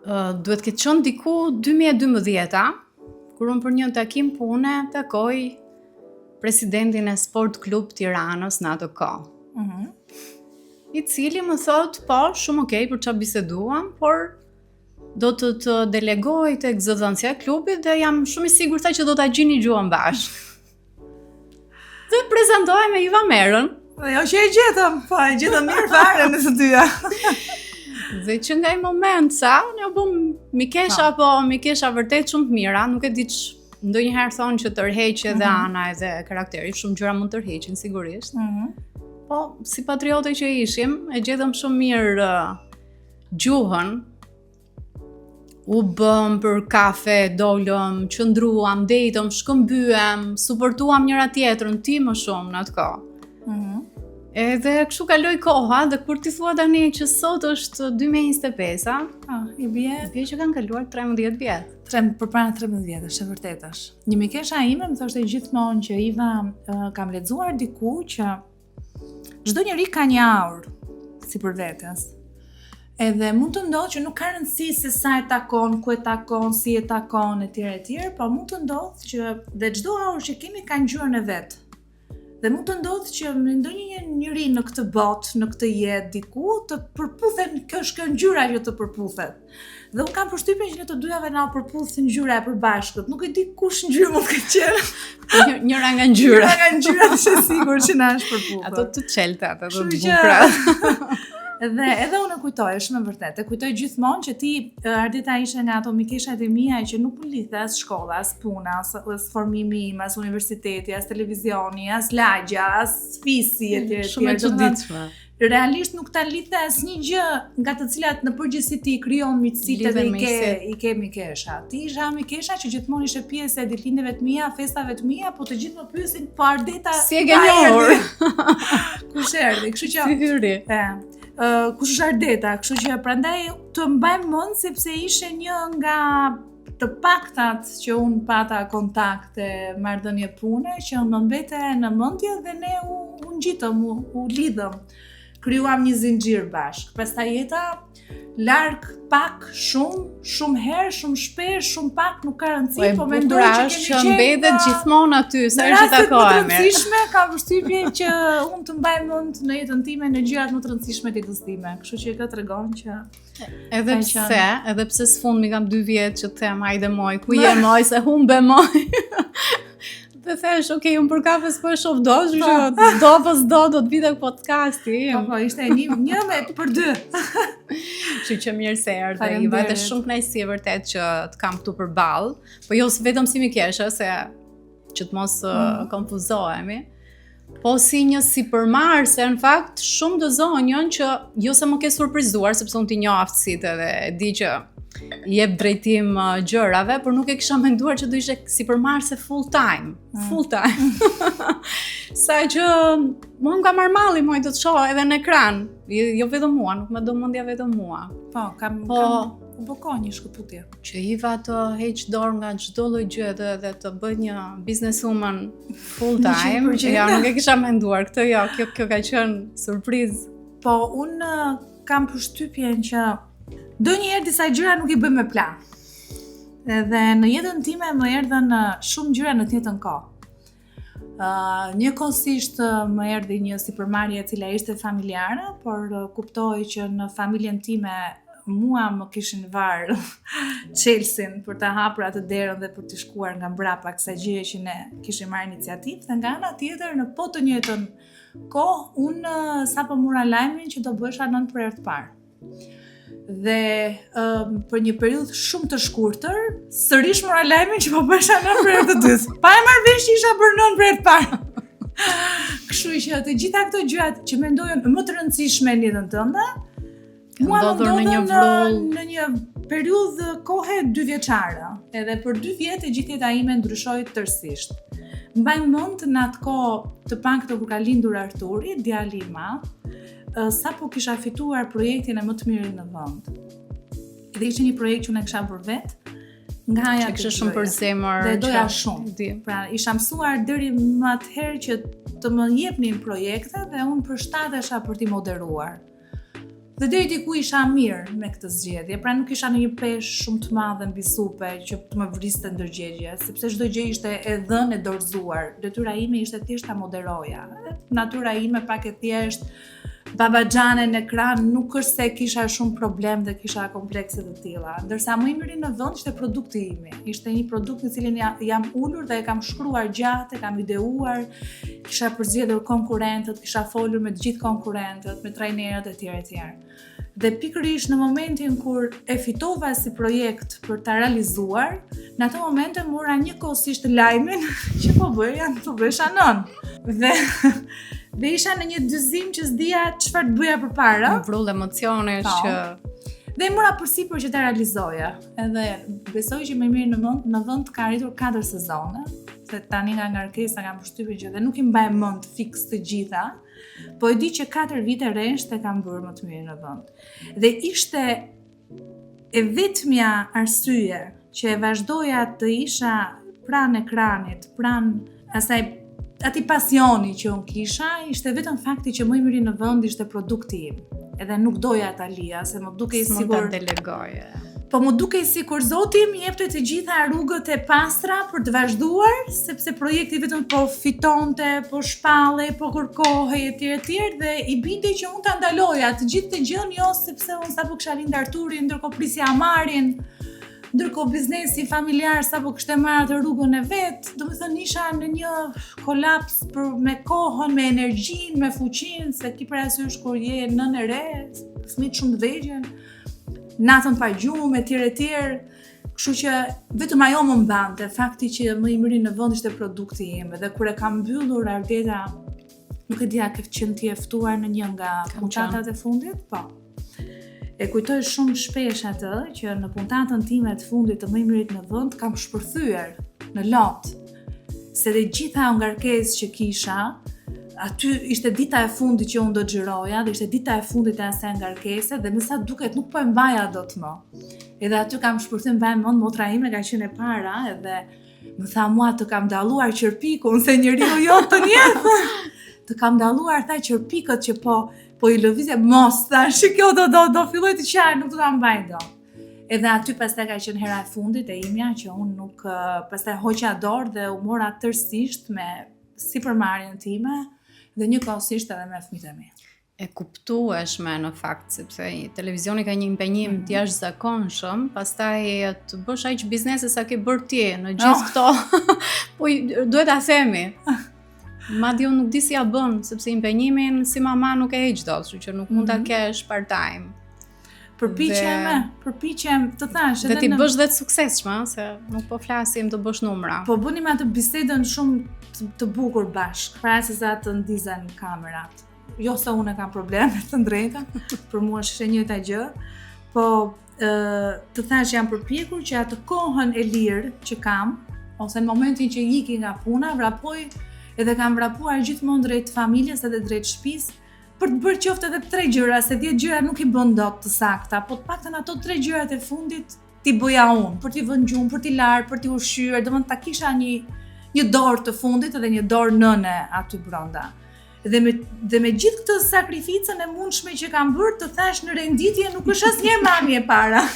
Duhet këtë qënë diku 2012, kur unë për një takim pune takoj presidentin e Sport Klub Tiranës në ato kohë. I cili më thot, po, shumë okej për çfarë biseduam, por do të delegoj tek zëdhënësia e klubit dhe jam shumë i sigurt që do ta gjini gjuhën bashkë. Dhe prezantohem me Iva Merën. Jo që e gjetëm, po e gjetëm mirë fare në të dyja. Dhe që nga i moment sa, ne u bëm mikesha, po mikesha vërtet shumë të mira, nuk e di ndonjëherë thonë që tërheq edhe ana edhe karakteri, shumë gjëra mund tërheqin sigurisht. Po, si patriote që ishim, e gjetëm shumë mirë gjuhën, u bëm për kafe, dolëm, qëndruam, dejtëm, shkëmbyem, suportuam njëra tjetrën, ti më shumë në atë kohë. Edhe kështu kaloi koha dhe kur ti thua tani që sot është 2025, i bie që kanë kaluar 13 vjet. Përpara 13 vjetësh, e vërtetash. Një mikesha ime më thoshte gjithmonë që Iva, kam lexuar diku që çdo njeri ka një aurë si për vetes. Edhe mund të ndodhë që nuk ka rëndësi se sa e takon, ku e takon, si e takon, etj, po mund të ndodhë që dhe çdo aurë që kemi ka ngjyrën e vet. Dhe mund të ndodhë që me ndonjë njeri në këtë botë, në këtë jetë diku, të përputhen, kjo është kjo ngjyra që të përputhet. Dhe unë kam përshtypjen që ne të dyjave na përputhin ngjyra e përbashkët. Nuk e di kush ngjyrë mund të ketë. Njëra nga ngjyrat. Njëra nga ngjyrat është sigur që na është përputhur. Ato të çelta, ato të bukura. Edhe unë kujtoj, shumë e vërtetë. Kujtoj gjithmonë që ti, Ardita, ishe nga ato mikeshat e mia që nuk më lidhe as shkolla, as puna, as formimi im, as universiteti, as televizioni, as lagja, as fisi, etj. Shumë e çuditshme. Realisht nuk ta lidhe asnjë gjë nga të cilat në përgjithësi ti krijon miqësitë dhe i ke mikesha. Ti isha mikesha që gjithmonë ishe pjesë e ditëlindjeve të mia, festave të mia, po të gjithë më pyesin po Ardita si e ke njohur? Kush erdhi? Kështu që si hyri. Kush është Ardeta, kështu që prandaj të mbaj mend sepse ishe një nga të paktat që unë pata kontakte, marrëdhënie pune, që më mbete në mendje dhe ne u ngjitëm, u lidhëm. Krijuam një zinxhir bashkë. Pastaj jeta larg, pak, shumë herë, shumë shpesh, shumë pak, nuk ka rëndësi, po mendoj që kemi mbetet gjithmonë aty, sa herë që takohemi. Në rëndësishme, ka përshtypjen që unë të mbaj mend në jetën time në gjërat më të rëndësishme të jetës time. Kështu që kjo tregon që edhe pse s'fund mi kam 2 vjet që të them hajde moj, ku je moj, se humbe moj. Dhe thesh, okej, unë për kafe s'po e shoh dot, që do të vi tek podcasti. Po, ishte një me për 2. Kështu që mirë se erdhe Iva, dhe shumë kënaqësi e vërtet që të kam këtu përballë, po jo vetëm si mikesha, se që të mos konfuzohemi, po si një sipërmarrëse, në fakt shumë të zonjën që jo se më ke surprizuar, sepse unë ti njoh aftësitë dhe e di që jep drejtim gjërave, por nuk e kisha menduar që do ishte sipërmarrëse full time. Sa që mua më ka marrë malli moj të shoh edhe në ekran, jo vetëm mua, nuk më do mendja vetëm mua. Po, kam u bëkon një shkëputje. Që Iva të heq dorë nga çdo lloj gjë dhe të bëj një businesswoman full time. Ja, nuk e kisha menduar këtë, jo, kjo ka qenë surprizë. Po, unë kam përshtypjen që ndonjëherë disa gjëra nuk i bëj me plan. Edhe në jetën time më erdhën shumë gjëra në të njëjtën kohë. Njëkohësisht më erdhi një sipërmarrje e cila ishte familjare, por kuptoj që në familjen time mua më kishin varë Chelsea për të hapur atë derën dhe për të shkuar nga mbrapa kësaj gjëje që ne kishim marrë iniciativë, dhe nga ana tjetër në po të njëjtën kohë unë sapo mora lajmin që do bëhesha nën për herë të parë. Dhe për një periudhë shumë të shkurtër, sërish mora lajmin që po bëhesha nën për herë të dytë. Pa e marrë vesh që isha bërë nën për herë të parë. Kështu që të gjitha këto gjërat që mendojen më të rëndësishme në jetën tënde, mua më ndodhen në një periudhë kohe 2 vjeçare. Edhe për 2 vjet e gjithë jeta ime ndryshoi tërësisht. Mbaj mend në atë kohë të panktë kur ka lindur Arturi, djali i madh, sapo kisha fituar projektin e më të mirin në vend. Dhe ishte një projekt që unë kisha për vetë, nga haja kisha shumë për zemër. Dhe doja shumë. Pra, isha mësuar deri më atëherë që të më jepnin projekte dhe unë përshtatesha për t'i moderuar. Dhe deri diku isha mirë me këtë zgjedhje, pra nuk isha në një peshë shumë të madhe mbi supe që të më vriste ndërgjegje, sepse çdo gjë ishte e dhënë e dorëzuar. Detyra ime ishte thjesht ta moderoja. Natyra ime pak e thjesht babaxhane në ekran, nuk është se kisha shumë problem dhe kisha komplekse të tilla. Ndërsa më i miri në vend ishte produkti im. Ishte një produkt në cilin jam ulur dhe e kam shkruar gjatë, e kam ideuar, kisha përzgjedhur konkurrentët, kisha folur me të gjithë konkurrentët, me trajnerët e tjerë. Dhe pikërisht në momentin kur e fitova si projekt për ta realizuar, në ato momente mora njëkohësisht lajmin që po bëja nën. Dhe isha në një dyzim që s'dija çfarë të bëja përpara. Më vrull emocionesh që dhe mora përsipër që ta realizoja. Edhe besoj që më mirë në vend ka arritur 4 sezone, se tani nga ngarkesa kam përshtypjen që dhe nuk i mbaj mend fiks të gjitha, po e di që 4 vite rresht e kam bërë më të mirë në vend. Dhe ishte e vetmja arsye që e vazhdoja të isha pranë ekranit, pranë ati pasioni që unë kisha, ishte vetëm fakti që më i miri në vend ishte produkti im. Edhe nuk doja ta lija, se më dukej sikur ta delegoje. Po më dukej sikur Zoti më jepte të gjitha rrugët e pastra për të vazhduar, sepse projekti vetëm po fitonte, po shpallej, po kërkohej etj. Dhe i bindej që unë ta ndaloja të gjithë të gjën, jo sepse unë sapo kisha lindë Arturin, ndërkohë prisja Amarin, ndërkohë biznesi familjar sapo kishte marrë atë rrugën e vet, domethënë isha në një kolaps me kohën, me energjinë, me fuqinë, se ki parasysh kur je nën e re, fëmijë shumë të vegjël, natën pa gjumë etj. Kështu që vetëm ajo më mbante, fakti që më i miri në vend ishte produkti im, dhe kur e kam mbyllur Ardeta, nuk e di a ke qenë ti e ftuar në një nga puntatat e fundit, po. E kujtoj shumë shpesh atë që në puntatën time të fundit të më i mirit në vend kam shpërthyer në lot. Se dhe gjitha ngarkesë që kisha, aty ishte dita e fundit që unë do xhiroja, dhe ishte dita e fundit e asaj ngarkese dhe me sa duket nuk po e mbaja dot më. Edhe aty kam shpërthyer mbaj mend motra ime ka qenë e para edhe më tha mua të kam dalluar qërpikun se njeriu jot të jetë. Të kam dalluar tha qërpikët që po i lëvizje mos, thash, kjo do filloj të qarë, nuk do ta mbaj dot. Edhe aty pastaj ka qenë hera e fundit e imja që unë nuk pastaj hoqa dorë dhe u mora tërësisht me sipërmarrjen time dhe njëkohësisht edhe me fëmijët e mi. E kuptueshme në fakt, sepse televizioni ka një impenjim të jashtëzakonshëm, pastaj të bësh aq biznese sa ke bërë ti në gjithë këto, po duhet ta themi. Madje unë nuk di si ja bën, sepse impenjimin si mama nuk e heq dot, kështu që nuk mund ta kesh part-time. Përpiqem të thash edhe ti bësh dhe të suksesshme, se nuk po flasim të bësh numra. Po bënim atë bisedën shumë të bukur bashk, para se sa të ndizen kamerat. Jo se unë kam probleme të drejta, për mua është e njëjta gjë, po të thash jam përpjekur që atë kohën e lirë që kam, ose në momentin që iki nga puna, vrapoj edhe kam vrapuar gjithmonë drejt familjes edhe drejt shtëpisë, për të bërë qoftë edhe 3 gjëra, se 10 gjëra nuk i bën dot të sakta, po të paktën ato 3 gjërat e fundit ti bëja unë, për t'i vënë gjumë, për t'i larë, për t'i ushqyer, domethënë ta kisha një dorë të fundit edhe një dorë nëne aty brenda. Dhe me gjithë këtë sakrificën e mundshme që kam bërë, të thash në renditje nuk është asnjë mami e para.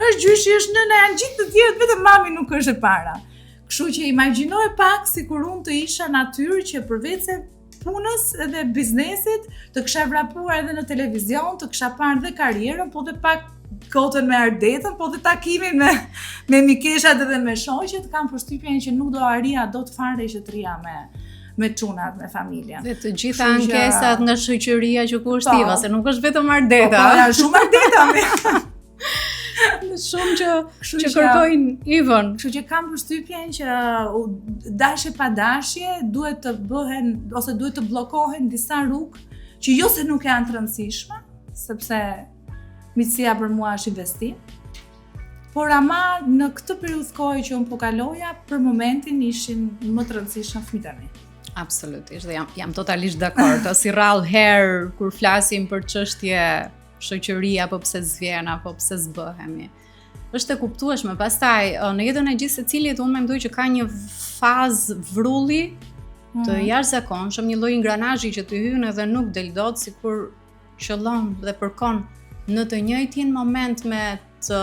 Është gjyshi, është nëna, janë gjithë të tjerët, vetëm mami nuk është e para. Kështu që imagjinoj pak sikur unë të isha natyrë që përveç se punës edhe biznesit të kisha vrapuar edhe në televizion, të kisha parë dhe karrierën, po dhe pak kotën me Ardetën, po dhe takimin me mikeshat edhe me shoqet, kam përshtypjen që nuk do arria dot fare që të rria me çunat, me familjen. Dhe të gjitha ankesat nga shoqëria që ku është Iva, se nuk është vetëm Ardeta. Po, janë shumë Ardeta. Shumë që kërkojnë Ivën. Kështu që kam përshtypjen që dashje pa dashje duhet të bëhen ose duhet të bllokohen disa rrugë që jo se nuk janë të rëndësishme, sepse miqësia për mua është investim. Por ama në këtë periudhë kohë që unë po kaloja, për momentin ishin më të rëndësishëm fëmijët e mi. Absolutisht, dhe jam totalisht dakord. Si rrallë herë kur flasim për çështje shoqëria, apo pse zvjen, apo pse zbëhemi. Është e kuptueshme. Pastaj në jetën e gjithë secilit unë mendoj që ka një fazë vrulli të jashtëzakonshëm, një lloj ingranazhi që të hyn edhe nuk del dot, sikur qëllon dhe përkon në të njëjtin moment me të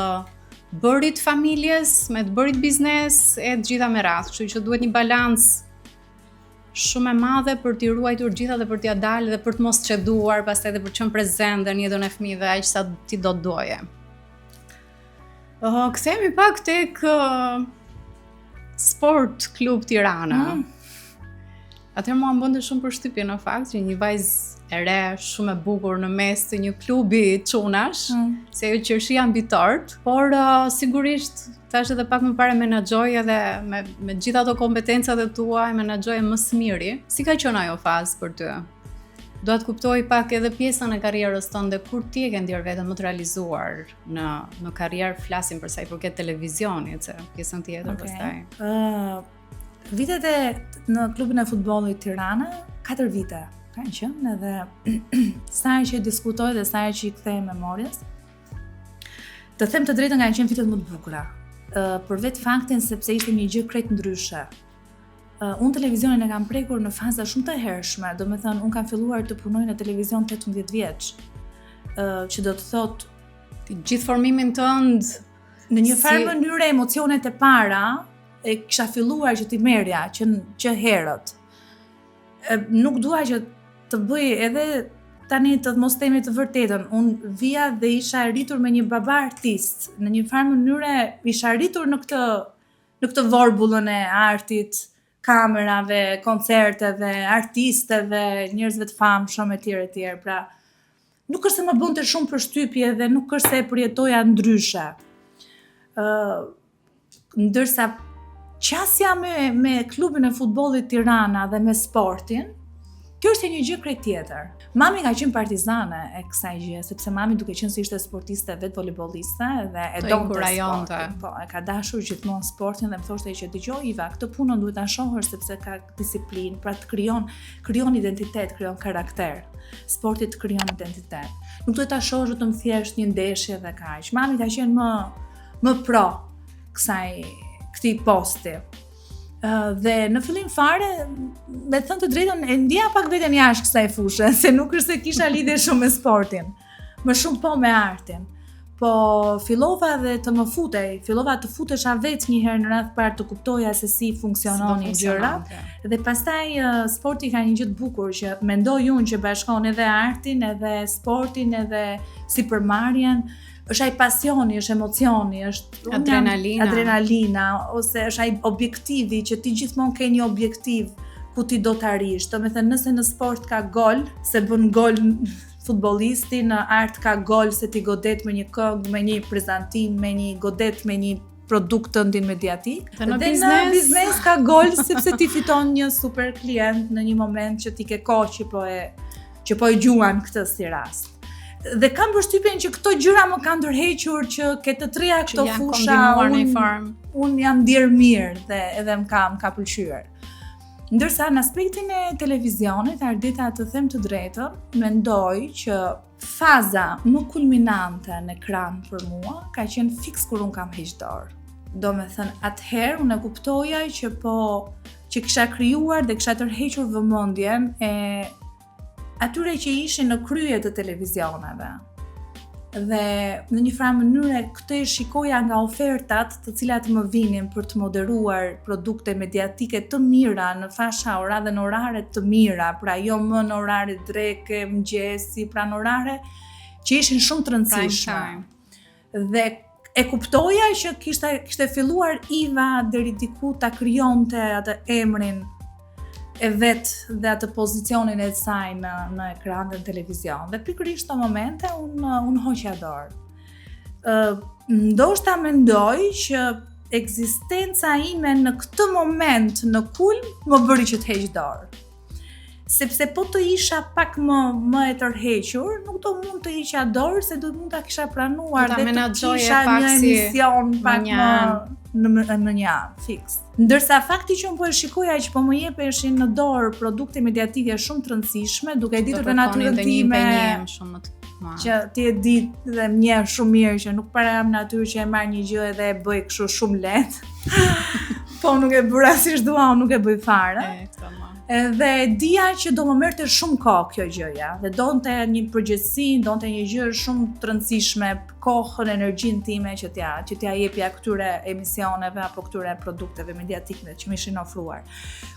bërit familjes, me të bërit biznes e të gjitha me radhë, kështu që duhet një balancë shumë e madhe për t'i ruajtur gjitha dhe për t'ia dalë dhe për të mos çeduar, pastaj edhe për të qenë prezente në jetën e fëmijëve aq sa ti do të doje. Kthehemi pak tek Sport Klub Tirana. Atëherë mua më bënte shumë përshtypje në fakt që një vajzë e re, shumë e bukur në mes të një klubi çunash, se ajo qershia mbi tort, por sigurisht tash edhe pak më parë menaxhoj edhe me gjitha ato kompetencat e tua e menaxhoje më së miri. Si ka qenë ajo fazë për ty? Do të kuptoj pak edhe pjesën e karrierës tënde, kur ti e ke ndier veten më të realizuar në karrierë, flasim për sa i përket televizionit, se pjesën tjetër pastaj. Vitet në klubin e futbollit Tirana, 4 vite kanë qenë, edhe sa që diskutoj dhe sa që i kthej memorjes. Të them të drejtën, kanë qenë vitet më të bukura. Për vetë faktin sepse ishte një gjë krejt ndryshe. Unë televizionin e kam prekur në faza shumë të hershme, do me thënë, unë kam filluar të punoj në televizion 18 vjeç, që do të thotë gjithë formimin tënd në një farë mënyrë emocionet e para e kisha filluar që t'i merja që herët. Nuk dua që të bëj edhe tani të mos themi të vërtetën. Unë vija dhe isha rritur me një baba artist, në një farë mënyre isha rritur në këtë vorbullën e artit, kamerave, koncerteve, artisteve, njerëzve të famshëm etj. Pra, nuk është se më bënte shumë përshtypje dhe nuk është se e përjetoja ndryshe. Ndërsa qasja me klubin e futbollit Tirana dhe me sportin, kjo është një gjë krejt tjetër. Mami ka qenë partizane e kësaj gjë, sepse mami duke qenë se ishte sportiste vetë voleybolliste dhe e donte sportin. Po, e ka dashur gjithmonë sportin dhe më thoshte që dëgjoj Iva, këtë punën duhet ta shohësh sepse ka disiplinë, pra të krijon identitet, krijon karakter. Sporti të krijon identitet. Nuk duhet ta shohësh vetëm thjesht një ndeshje dhe kaq. Mami ka qenë më pro këtij posti. Dhe në fillim fare, me të thënë të drejtën, e ndjeja pak veten jashtë kësaj fushë, se nuk është se kisha lidhje shumë me sportin, më shumë po me artin. Po fillova dhe të më futej, fillova të futesha vetë një herë në radhë parë të kuptoja se si funksiononin gjërat. Dhe pastaj sporti ka një gjë të bukur që mendoj unë që bashkon edhe artin, edhe sportin, edhe sipërmarrjen. Është ai pasioni, është emocioni, është adrenalina, ose është ai objektivi që ti gjithmonë ke një objektiv ku ti do të arrish. Do të thënë, nëse në sport ka gol, se bën gol futbollisti, në art ka gol se ti godet me një këngë, me një prezantim, me një godet me një produkt tëndin mediatik. Dhe në biznes ka gol sepse ti fiton një super klient në një moment që ti ke kohë që po e gjuan këtë si rast. Dhe kam përshtypjen që këto gjëra më kanë ndërhequr që ke të treja këto fusha, unë jam ndier mirë dhe edhe më ka pëlqyer. Ndërsa në aspektin e televizionit, ardita të them të drejtën, mendoj që faza më kulminante në ekran për mua ka qenë fiks kur unë kam heq dorë. Do me thënë, atëherë unë e kuptoja që që kisha krijuar dhe kisha tërhequr vëmendjen e atyre që ishin në krye të televizioneve. Dhe në një farë mënyrë këtë e shikoja nga ofertat të cilat më vinin për të moderuar produkte mediatike të mira në fasha orare dhe në orare të mira, pra jo më në orare dreke, mëngjesi, pra në orare që ishin shumë të rëndësishme. Dhe e kuptoja që kishte filluar Iva deri diku ta krijonte atë emrin e vetë dhe atë pozicionin e saj në ekran dhe në televizion. Dhe pikërisht të momente unë hoqja dorë. Ndoshta mendoj që ekzistenca ime në këtë moment në kulm më bëri që të heq dorë. Sepse po të isha pak më e tërhequr, nuk do mund të hiqja dorë se do mund ta kisha pranuar dhe të kisha një emision pak në një anë, fix. Ndërsa fakti që unë po e shikoja që po më jepeshin në dorë produkte mediatike shumë të rëndësishme, duke ditur dhe natyrën time që ti e di dhe më njeh shumë mirë që nuk para jam natyrë që e marr një gjë edhe e bëj kështu shumë lehtë. Po nuk e bëra siç dua, unë nuk e bëj fare. Dhe dija që do më merrte shumë kohë kjo gjëja, dhe donte një përgjegjësi, donte një gjë shumë të rëndësishme, kohën, energjinë time që t'ja jepja këtyre emisioneve apo këtyre produkteve mediatike që më ishin ofruar.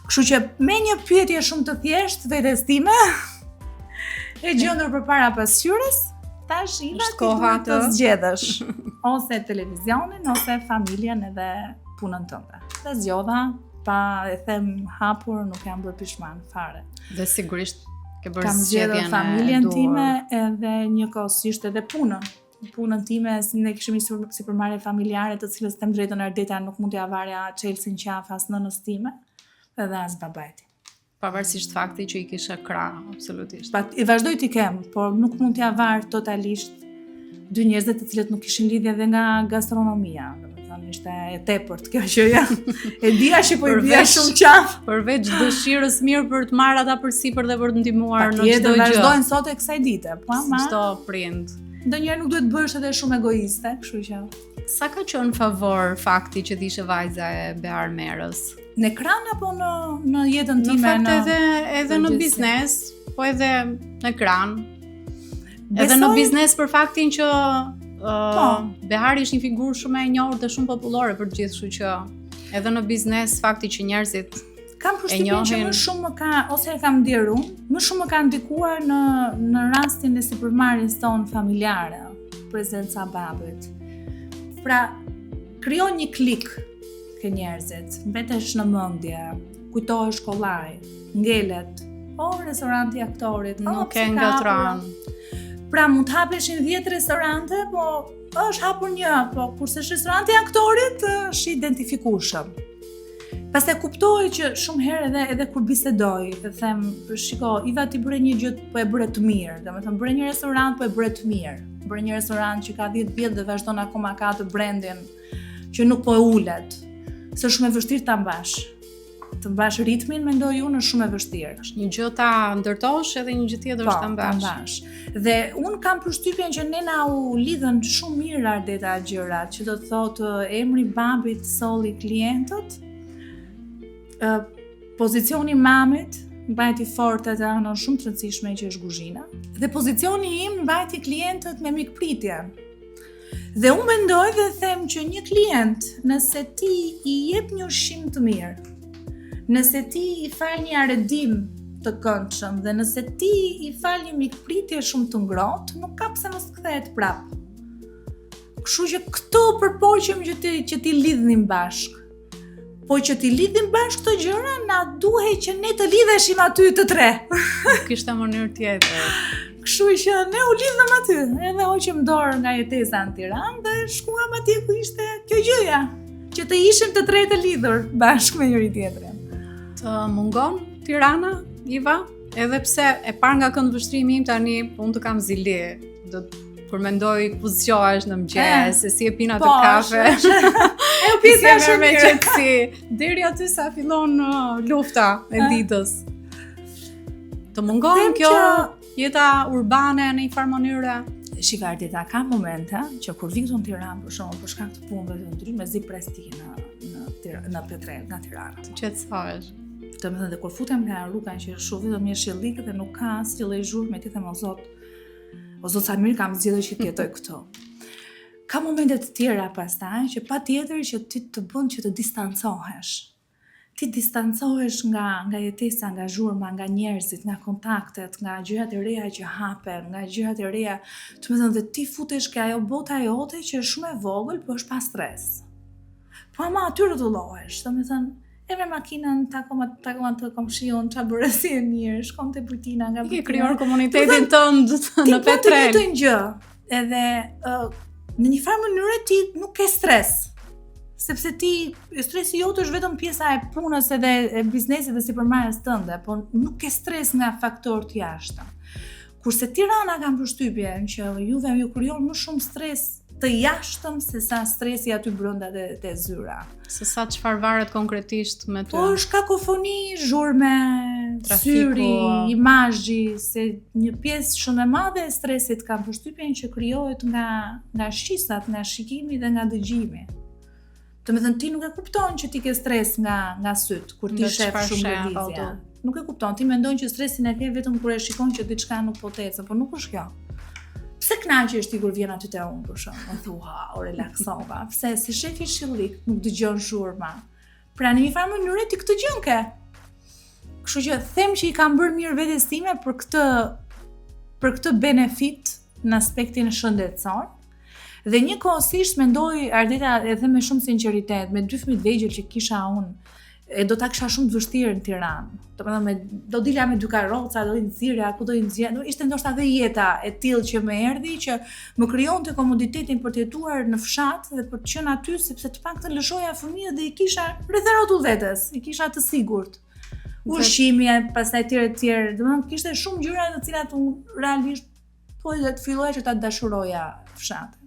Kështu që me një pyetje shumë të thjeshtë vetes time, e gjendur përpara pasqyrës, tash Iva ti duhet të zgjedhësh ose televizionin ose familjen edhe punën tënde. Dhe zgjodha, pa e them hapur, nuk jam bërë pishman fare. Dhe sigurisht ke bërë kam zgjedhur familjen time edhe njëkohësisht edhe punën. Punën time, ne kishim një sipërmarrje familjare të cilës them drejtën Ardeta nuk mund t'ja varja Chelsin qafë as nënës time edhe as babait. Pavarësisht fakti që I kisha krah, absolutisht. I vazhdoj t'i kem, por nuk mund t'ja varë totalisht dy njerëzve të cilët nuk kishin lidhje edhe nga gastronomia. Domethënë ishte e tepërt kjo gjëja. E dija që po I bija shumë qafë. Përveç dëshirës mirë për të marrë ata përsipër dhe për të ndihmuar në çdo gjë. Patjetër vazhdojnë sot e kësaj dite, po ama. Çdo prind. Ndonjëherë nuk duhet bësh edhe shumë egoiste, kështu që. Sa ka qenë favor fakti që t'ishe vajza e Behar Merës? Në ekran apo në jetën time? Në fakt edhe në biznes, po edhe në ekran. Edhe në biznes për faktin që Behari është një figurë shumë e njohur dhe shumë popullore për të gjithë, kështu që edhe në biznes fakti që njerëzit kam përshtypjen që më shumë më ka, ose e kam ndier unë, më shumë më ka ndikuar në rastin e sipërmarrjes tonë familjare, prezenca babait. Pra, krijon një klik ke njerëzit, mbetesh në mendje, kujtohesh kollaj, ngelet, restoranti i aktorit, nuk e ngatron. Pra mund të hapeshin 10 restorante, po është hapur një, po kurse restoranti i aktorit është identifikueshëm. Pastaj kuptoj që shumë herë edhe kur bisedoj, e them, shiko, Iva ti bëre një gjë, po e bëre të mirë, domethënë bëre një restorant, po e bëre të mirë. Bëre një restorant që ka 10 vjet dhe vazhdon akoma ka të brandin që nuk po e ulet. Se shumë e vështirë ta mbash. Të mbash ritmin, mendoj unë, është shumë e vështirë. Është një gjë ta ndërtosh edhe një gjë tjetër është ta mbash. Dhe unë kam përshtypjen që ne na u lidhen shumë mirë Ardeta gjërat, që do të thotë emri babit solli klientët, pozicioni mamit mbajti fort atë anën shumë të rëndësishme që është kuzhina, dhe pozicioni im mbajti klientët me mikpritje. Dhe unë mendoj dhe them që një klient, nëse ti I jep një ushqim të mirë, nëse ti I fal një aredim të këndshëm dhe nëse ti I fal një mikpritje shumë të ngrohtë, nuk ka pse mos kthehet prapë. Kështu që këto përpoqem që ti lidhnim bashk. Po që ti lidhim bashk këto gjëra, na duhet që ne të lidheshim aty të tre. Nuk kishte mënyrë tjetër. Kështu që ne u lidhëm aty, edhe hoqëm dorë nga jetesa në Tiranë dhe shkuam atje ku ishte kjo gjëja, që të ishim të tre të lidhur bashkë me njëri tjetrin. Të mungon Tirana, Iva? Edhe pse e par nga këndvështrimi im tani, unë të kam zili. Kur mendoj ku zgjohesh në mëngjes, se si e pina të kafe. E u pisa shumë me qetësi. Deri aty sa fillon lufta e ditës. Të mungon kjo jeta urbane në një farë mënyre? Shika Ardita, ka momente që kur vi këtu në Tiranë, për shembull, për shkak të punëve të ndryshme, zi presti në Petrel, nga Tirana. Të qetësohesh. Domethënë dhe kur futem nga rruga që shoh vetëm një shellik dhe nuk ka asnjë lloj zhurmë, ti them o zot sa mirë kam zgjedhur që të jetoj këtu. Ka momente të tjera pastaj që patjetër që ti të bën që të distancohesh. Ti distancohesh nga jetesa, nga zhurma, nga njerëzit, nga kontaktet, nga gjërat e reja që hapen, nga gjërat e reja, të më thënë dhe ti futesh ke ajo bota jote që është shumë e vogël, po është pa stres. Po ama aty rrotullohesh, të më thënë, e me makinën, takoman të komshion, qa bërë si e mirë, shkom të Bujtina nga Bujtina. Ti krijuar komunitetin tënd në Petrel. Ti po të njëjtën gjë, edhe në një farë mënyrë ti nuk ke stres. Sepse ti, stresi jote është vetëm pjesa e punës edhe e biznesit dhe sipërmarrjes tënde, po nuk ke stres nga faktorët jashtëm. Kurse Tirana kam përshtypjen që juve ju krijon më shumë stres të jashtëm se sa stresi aty brenda te zyra. Se sa çfarë varet konkretisht me ty. Po është kakofoni, zhurme, syri, imazhi, se një pjesë shumë e madhe e stresit kam përshtypjen që krijohet nga shqisat, nga shikimi dhe nga dëgjimi. Do të thënë ti nuk e kupton që ti ke stres nga syt kur ti shef shumë lëvizje. Nuk e kupton, ti mendon që stresin e ke vetëm kur e shikon që diçka nuk po tecë, por nuk është kjo. Pse kënaqesh ti kur vjen aty te unë për shkak? E thua, o relaksova. Pse se shefi shillik nuk dëgjon zhurma. Pra në një farë mënyrë ti këtë gjën ke. Kështu që them që i kam bërë mirë vetes time për këtë benefit në aspektin shëndetësor. Dhe njëkohësisht mendoj Ardeta edhe me shumë sinqeritet, me 2 fëmijë të vegjël që kisha unë, e do ta kisha shumë të vështirë në Tiranë. Domethënë do dilja me 2 karroca, do i nxirja, ku do i nxjerr. Ishte ndoshta edhe jeta e tillë që më erdhi që më krijonte komoditetin për të jetuar në fshat dhe për të qenë aty sepse të paktën lëshoja fëmijët dhe i kisha rreth rrotull vetes, i kisha të sigurt. Ushqimi, pastaj tjerë, domethënë kishte shumë gjëra të cilat unë realisht po të filloja që ta dashuroja fshatin.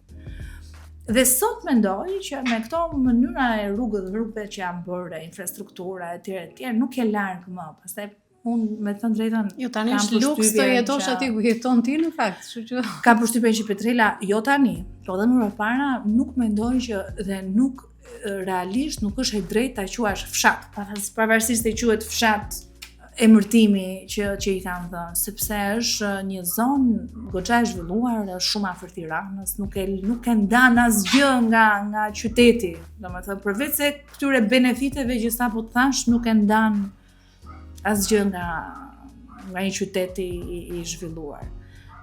Dhe sot mendoj që me këto mënyra e rrugëve që janë bërë, infrastruktura etj, nuk e larg më. Pastaj unë me të thënë drejtën, jo tani është luks të jetosh aty ku jeton ti në fakt, kështu që kam përshtypjen që Petrela, jo tani, por edhe më parë nuk mendoj që dhe nuk realisht nuk është e drejtë ta quash fshat, pavarësisht se quhet fshat emërtimi që i kanë dhënë, sepse është një zonë goxha e zhvilluar, është shumë afër Tiranës, nuk e ndan asgjë nga qyteti. Domethënë përveç se këtyre benefiteve që sapo thash, nuk e ndan asgjë nga një qytet i zhvilluar.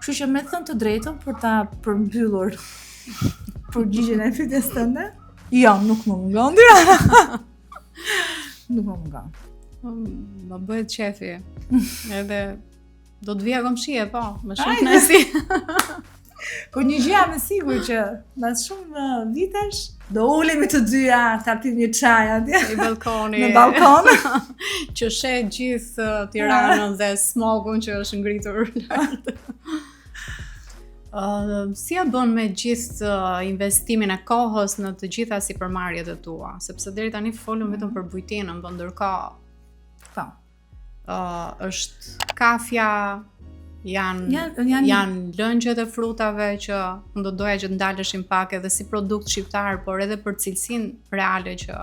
Kështu që me thënë të drejtën për ta përmbyllur përgjigjen e pyetjes tënde, jo, nuk më mungon Tirana. Nuk më mungon. Më bëhet qefi. Edhe do të vija komshie, po, më shumë kënaqësi. Po një gjë jam e sigurt që pas shumë vitesh do ulemi të dyja ta pim një çaj atje në balkoni. Në balkon. Që sheh gjithë Tiranën dhe smogun që është ngritur lart. Si e bën me gjithë investimin e kohës në të gjitha sipërmarrjet e tua, sepse deri tani folëm vetëm për bujtinën, po ndërkohë është kafja, janë lëngjet e frutave që do doja që ndaleshin pak edhe si produkt shqiptar, por edhe për cilësinë reale që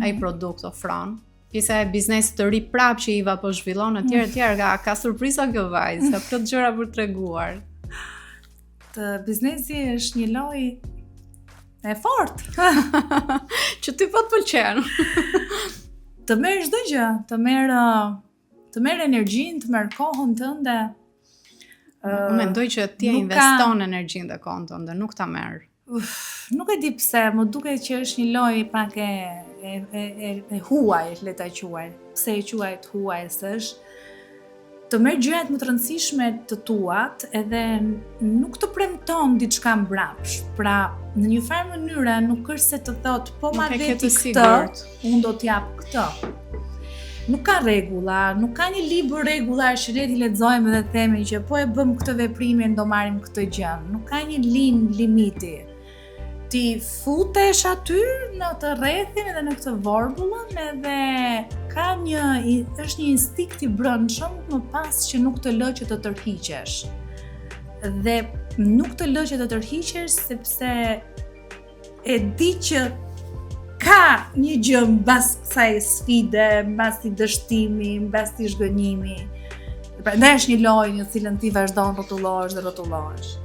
ai produkt ofron. Pjesa e biznesit të ri prap që Iva po zhvillon etj, ka surpriza kjo vajzë, ka plot gjëra për treguar. Të biznesi është një lojë e fortë. Që ti po të pëlqen. Të merr çdo gjë, të merr energjinë, të merr kohën tënde. Unë mendoj që ti investon energjinë dhe kohën tënde, nuk ta merr. Nuk e di pse, më duket që është një lojë pak e huaj, le ta quaj. Pse e quajt huaj, s'është të merr gjërat më të rëndësishme të tuat edhe nuk të premton diçka mbrapsht. Pra, në një farë mënyrë nuk është se të thot, po ma veti këtë, unë do t'jap këtë. Nuk ka rregulla, nuk ka një libër rregullar që le t'i lexojmë dhe themi që po e bëm këtë veprimin do marrim këtë gjë. Nuk ka një linjë limiti. Ti futesh aty në të rrethin edhe në këtë vorbullën edhe është një instinkt i brendshëm më pas që nuk të lë që të tërhiqesh. Dhe nuk të lë që të tërhiqesh sepse e di që ka një gjë mbas kësaj sfide, mbas i dështimi, mbas i zhgënjimi. Prandaj është një lojë në cilën ti vazhdon rrotullohesh.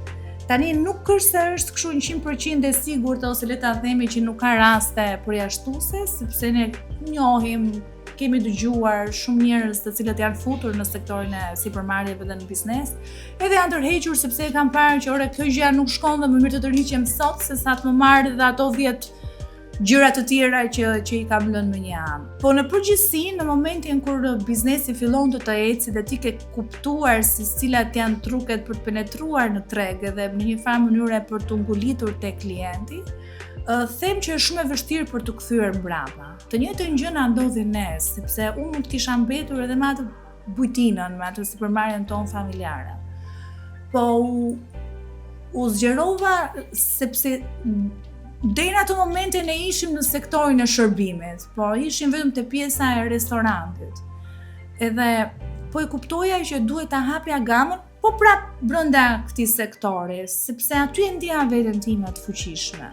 Tani nuk është se është kështu 100% e sigurt ose le ta themi që nuk ka raste përjashtuese, sepse ne njohim, kemi dëgjuar shumë njerëz të cilët janë futur në sektorin e sipërmarrjeve dhe në biznes, edhe janë tërhequr sepse e kanë parë që ore kjo gjë nuk shkon dhe më mirë të tërhiqem sot se sa të më marrë dhe ato 10 gjëra të tjera që i kam lënë në një anë. Po në përgjithësi, në momentin kur biznesi fillon të ecë dhe ti ke kuptuar se cilat janë truket për të penetruar në treg dhe në një farë mënyre për të ngulitur te klienti, them që është shumë e vështirë për të kthyer mbrapa. Të njëjtën gjë na ndodhi ne, sepse unë mund të kisha mbetur edhe me atë bujtinën, me atë sipërmarrjen tonë familjare. Po u zgjerova sepse deri në atë momente ne ishim në sektorin e shërbimit, po ishim vetëm te pjesa e restorantit. Edhe po e kuptoja që duhet ta hapja gamën, po prap brenda këtij sektori, sepse aty e ndjeja veten time të fuqishme.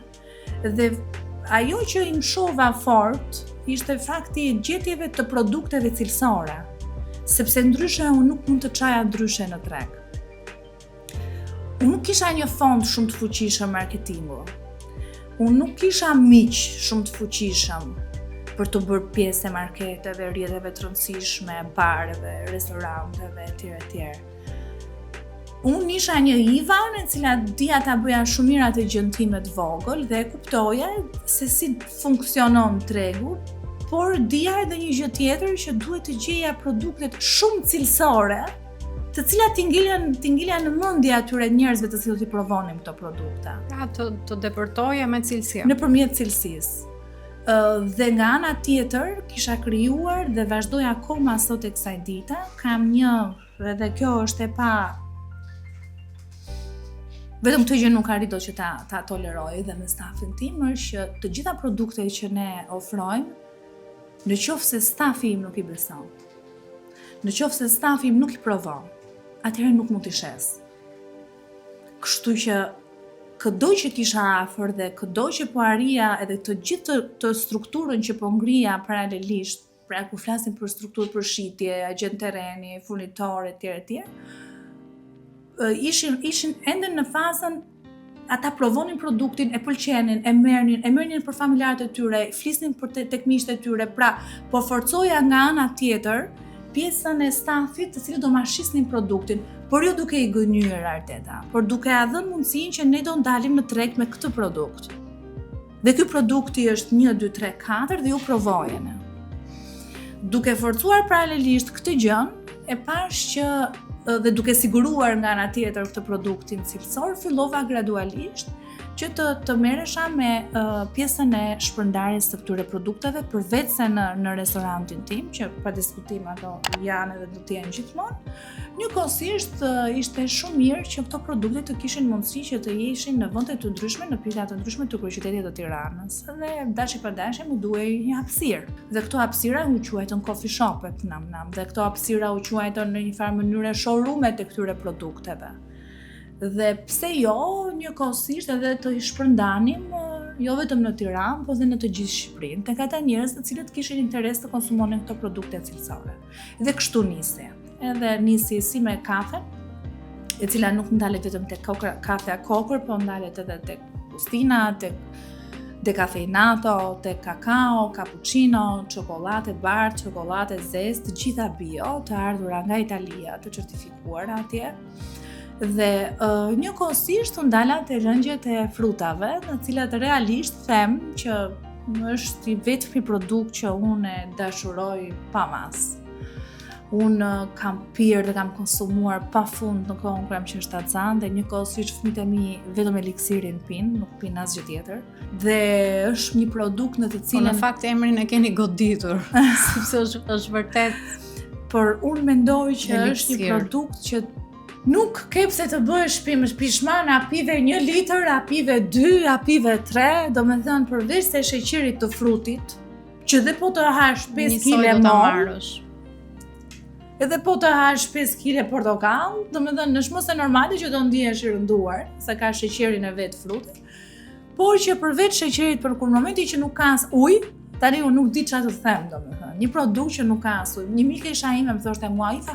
Dhe ajo që i mshova fort ishte fakti i gjetjeve të produkteve cilësore. sepse ndryshe unë nuk mund të çaja ndryshe në treg. Unë nuk kisha një fond shumë të fuqishëm marketingu. Unë nuk kisha miq shumë të fuqishëm për të bërë pjesë e marketeve, rrjeteve të rëndësishme, bareve, restoranteve, etj. Unë isha një Ivan e cila dija ta bëja shumë mirë atë gjën time të vogël dhe kuptoja se si funksionon tregu, por dija edhe një gjë tjetër që duhet të gjeja produktet shumë cilësore, të cilat t'ingilja në mendje atyre njerëzve të cilët i provonin këto produkte. Ja, të depërtoje me cilësi. Nëpërmjet cilësisë. Dhe nga ana tjetër kisha krijuar dhe vazhdoj akoma sot e kësaj dite, kam një, edhe kjo është e pa vetëm këtë gjë nuk arrito që ta toleroj dhe me stafin tim, është që të gjitha produktet që ne ofrojmë, në qoftë se stafi im nuk i beson, në qoftë se stafi im nuk i provon, atëherë nuk mund t'i shes. Kështu që këdo që t'isha afër dhe këdo që po arria edhe të gjithë të strukturën që po ngrija paralelisht, pra ku flasim për strukturë përshitje, agent terreni, furnitor etj. Ishin ende në fazën ata provonin produktin, e pëlqenin, e merrnin për familjarët e tyre, flisnin për tek miqtë e tyre, pra po forcoja nga ana tjetër pjesën e stafit të cilët do marrësisnin produktin, por jo duke i gënyer Arteta, por duke ia dhënë mundësinë që ne do ndalim në treg me këtë produkt. Dhe ky produkti është 1, 2, 3, 4 dhe ju provojeni. Duke forcuar paralelisht këtë gjën, e pash që dhe duke siguruar nga ana tjetër këtë produktin cilësor, fillova gradualisht që të merresha me pjesën e shpërndarjes së këtyre produkteve, përveç se në restorantin tim, që pa diskutim ato janë edhe do të jenë gjithmonë. Njëkohësisht ishte shumë mirë që këto produkte të kishin mundësi që të ishin në vende të ndryshme, në pika të ndryshme të kryeqytetit të Tiranës. Dhe dashi pa dashi më duhej një hapësirë. Dhe këto hapësira u quajtën coffee shopet nam. Dhe këto hapësira u quajtën në një farë mënyrë showroom-e të këtyre produkteve. Dhe pse jo, njëkohësisht edhe të shpërndanim jo vetëm në Tiranë, por edhe në të gjithë Shqipërinë, tek ata njerëz të cilët kishin interes të konsumonin këto produkte cilësore. Dhe kështu nisi. Edhe nisi si me kafe, e cila nuk ndalet vetëm tek kafea kokër, po ndalet edhe tek bustina, tek decafeinato, tek kakao, cappuccino, çokoladë bar, çokoladë zezë, të gjitha bio, të ardhura nga Italia, të certifikuara atje. Dhe njëkohësisht ndala te rëngjët e frutave, të cilat realisht them që është i vetmi produkt që unë e dashuroj pa mas. Unë kam pirë dhe kam konsumuar pafund në kohën kur jam qenë shtatzan dhe njëkohësisht fëmijët e mi vetëm eliksirin pinë, nuk pinë asgjë tjetër. Dhe është një produkt në të cilën në fakt emrin e keni goditur, sepse është vërtet. Por unë mendoj që është një produkt që nuk ke pse të bëhesh pishman, a pive 1 litër, a pive 2, a pive 3, do me thënë përveç se sheqerit të frutit, që dhe po të hash 5 kg mor, edhe po të hash 5 kg portokall, do me thënë është mos e normale që do ndihesh i rënduar, se ka sheqerin e vetë frutit, por që përveç sheqerit për kur momenti që nuk ka as ujë, tani unë nuk di çfarë të them, domethënë. Një produkt që nuk ka as ujë. Një mike isha ime më thoshte mua, "Ifa